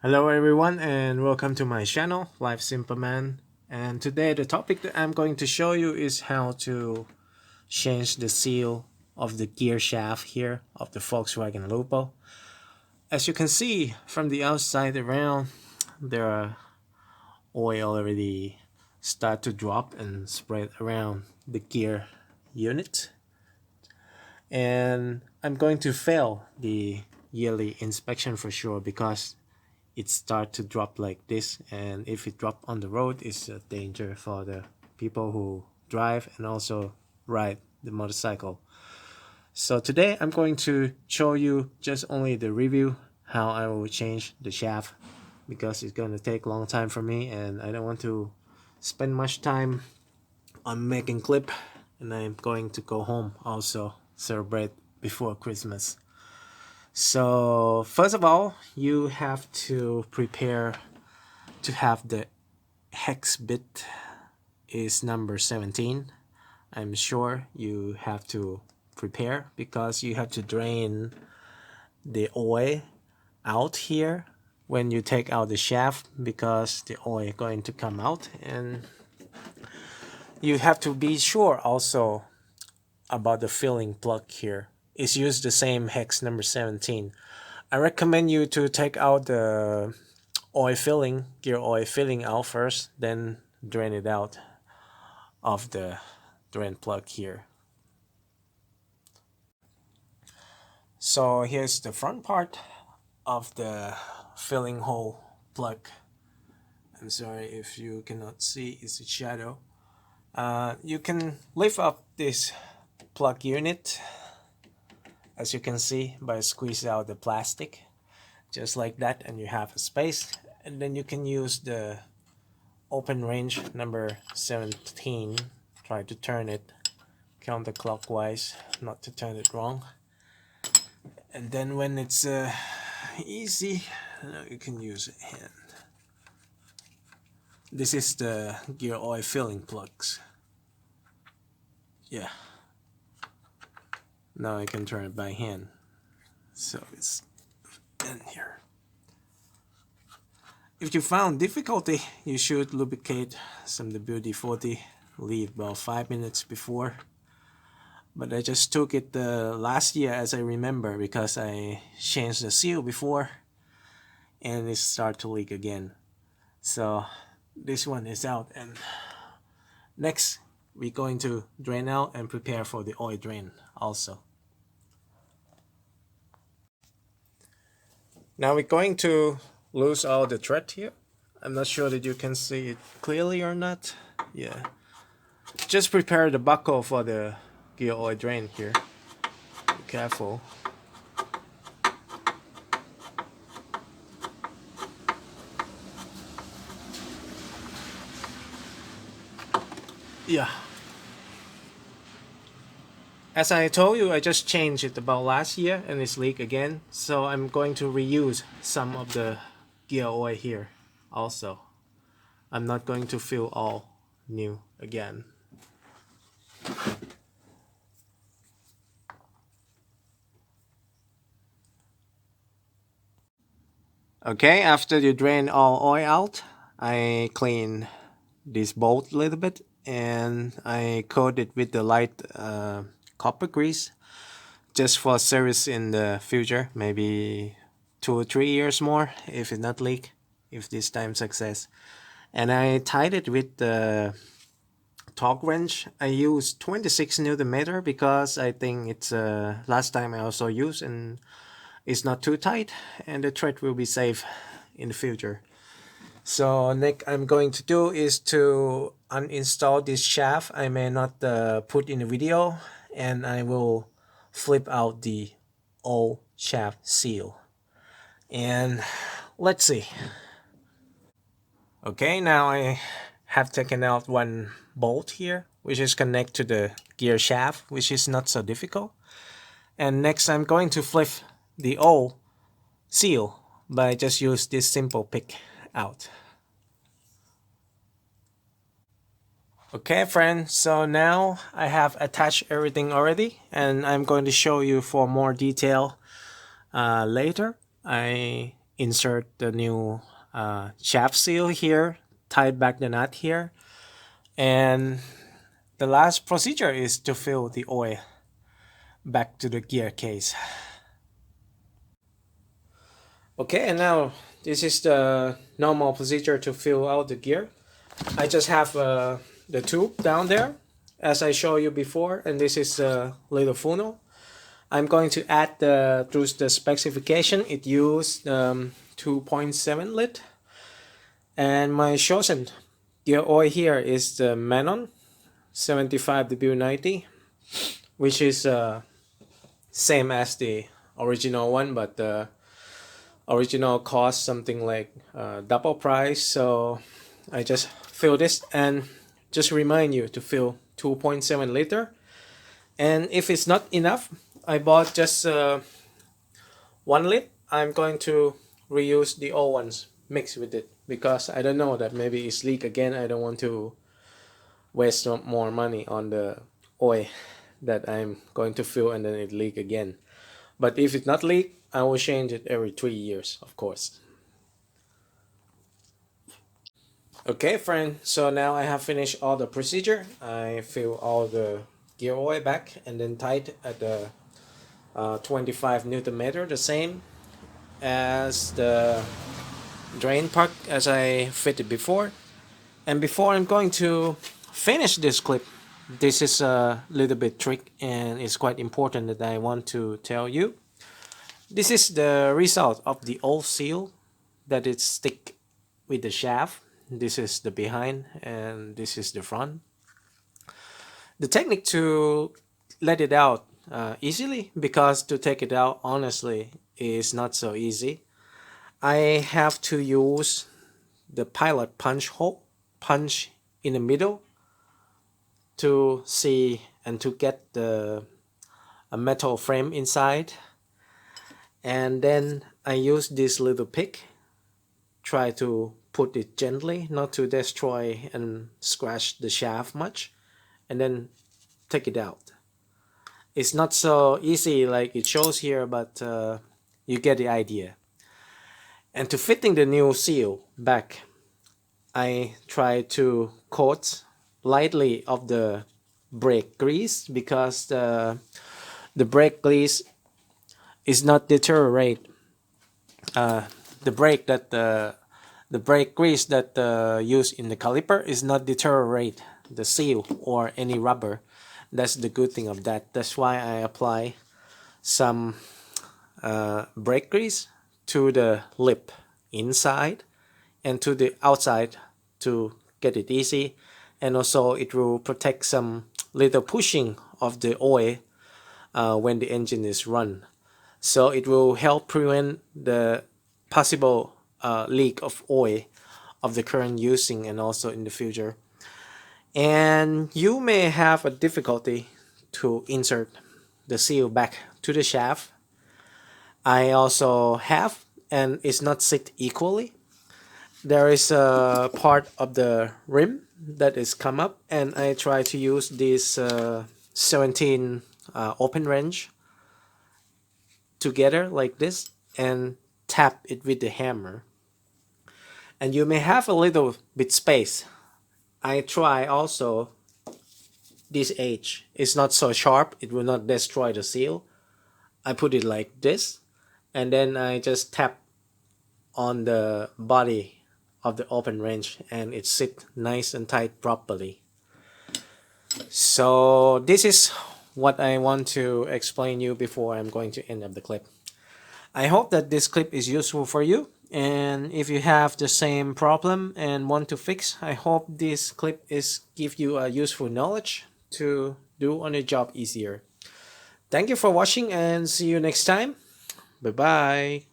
Hello everyone and welcome to my channel, Life Simple Man. And today the topic that I'm going to show you is how to change the seal of the gear shaft here of the Volkswagen Lupo. As you can see from the outside around, there are oil already start to drop and spread around the gear unit. And I'm going to fail the yearly inspection for sure because it start to drop like this, and if it drop on the road, it's a danger for the people who drive and also ride the motorcycle. So today I'm going to show you just only the review how I will change the shaft, because it's going to take a long time for me and I don't want to spend much time on making clip, and I'm going to go home also celebrate before Christmas. So first of all, you have to prepare to have the hex bit is number 17. I'm sure you have to prepare because you have to drain the oil out here when you take out the shaft, because the oil is going to come out. And you have to be sure also about the filling plug here. It's used the same hex number 17. I recommend you to take out the oil filling, gear oil filling out first, then drain it out of the drain plug here. So here's the front part of the filling hole plug. I'm sorry if you cannot see, it's a shadow. You can lift up this plug unit, as you can see, by squeeze out the plastic just like that, and you have a space. And then you can use the open range number 17. Try to turn it counterclockwise, not to turn it wrong. And then when it's easy, you can use a hand. This is the gear oil filling plugs. Yeah. Now I can turn it by hand. So it's in here. If you found difficulty, you should lubricate some WD-40. Leave about 5 minutes before. But I just took it last year, as I remember, because I changed the seal before and it started to leak again. So this one is out, and next we're going to drain out and prepare for the oil drain also. Now we're going to lose all the thread here. I'm not sure that you can see it clearly or not. Yeah. Just prepare the buckle for the gear oil drain here. Be careful. Yeah. As I told you, I just changed it about last year and it's leaked again. So I'm going to reuse some of the gear oil here also. I'm not going to fill all new again. Okay, after you drain all oil out, I clean this bolt a little bit and I coat it with the light copper grease just for service in the future, maybe 2 or 3 years more if it not leak, if this time success. And I tied it with the torque wrench. I used 26 Newton meter because I think it's last time I also used, and it's not too tight and the thread will be safe in the future. So next I'm going to do is to uninstall this shaft. I may not put in the video, and I will flip out the old shaft seal. And let's see. Okay, now I have taken out one bolt here, which is connected to the gear shaft, which is not so difficult. And next I'm going to flip the old seal by just use this simple pick out. Okay friends, so now I have attached everything already, and I'm going to show you for more detail later. I insert the new shaft seal here, tie back the nut here, and the last procedure is to fill the oil back to the gear case. Okay, and now this is the normal procedure to fill out the gear. I just have the tube down there as I showed you before, and this is a little funnel. I'm going to add through the specification, it used 2.7 lit, and my chosen gear oil here is the Manon 75W90, which is same as the original one, but the original cost something like double price. So I just fill this, and just remind you to fill 2.7 liter. And if it's not enough, I bought just 1 lit. I'm going to reuse the old ones, mix with it, because I don't know that maybe it's leak again. I don't want to waste more money on the oil that I'm going to fill and then it leak again. But if it's not leak, I will change it every 3 years, of course. Okay, friend, so now I have finished all the procedure. I fill all the gear oil back and then tied at the 25 Newton meter, the same as the drain part as I fitted before. And before I'm going to finish this clip, this is a little bit trick and it's quite important that I want to tell you. This is the result of the old seal that it stick with the shaft. This is the behind and this is the front. The technique to let it out easily, because to take it out honestly is not so easy. I have to use the pilot punch hole, punch in the middle to see and to get a metal frame inside. And then I use this little pick, try to put it gently, not to destroy and scratch the shaft much, and then take it out. It's not so easy like it shows here, but you get the idea. And to fitting the new seal back, I try to coat lightly of the brake grease, because the brake grease is not deteriorate. The brake grease that used in the caliper is not deteriorate the seal or any rubber. That's the good thing of that. That's why I apply some brake grease to the lip inside and to the outside to get it easy, and also it will protect some little pushing of the oil when the engine is run. So it will help prevent the possible leak of oil of the current using and also in the future. And you may have a difficulty to insert the seal back to the shaft. I also have, and it's not sit equally. There is a part of the rim that is come up, and I try to use this 17 open wrench together like this and tap it with the hammer. And you may have a little bit space. I try also this edge. It's not so sharp, it will not destroy the seal. I put it like this, and then I just tap on the body of the open wrench, and it sits nice and tight properly. So this is what I want to explain you before I'm going to end up the clip. I hope that this clip is useful for you, and if you have the same problem and want to fix, I hope this clip is give you a useful knowledge to do on your job easier. Thank you for watching and see you next time. Bye bye.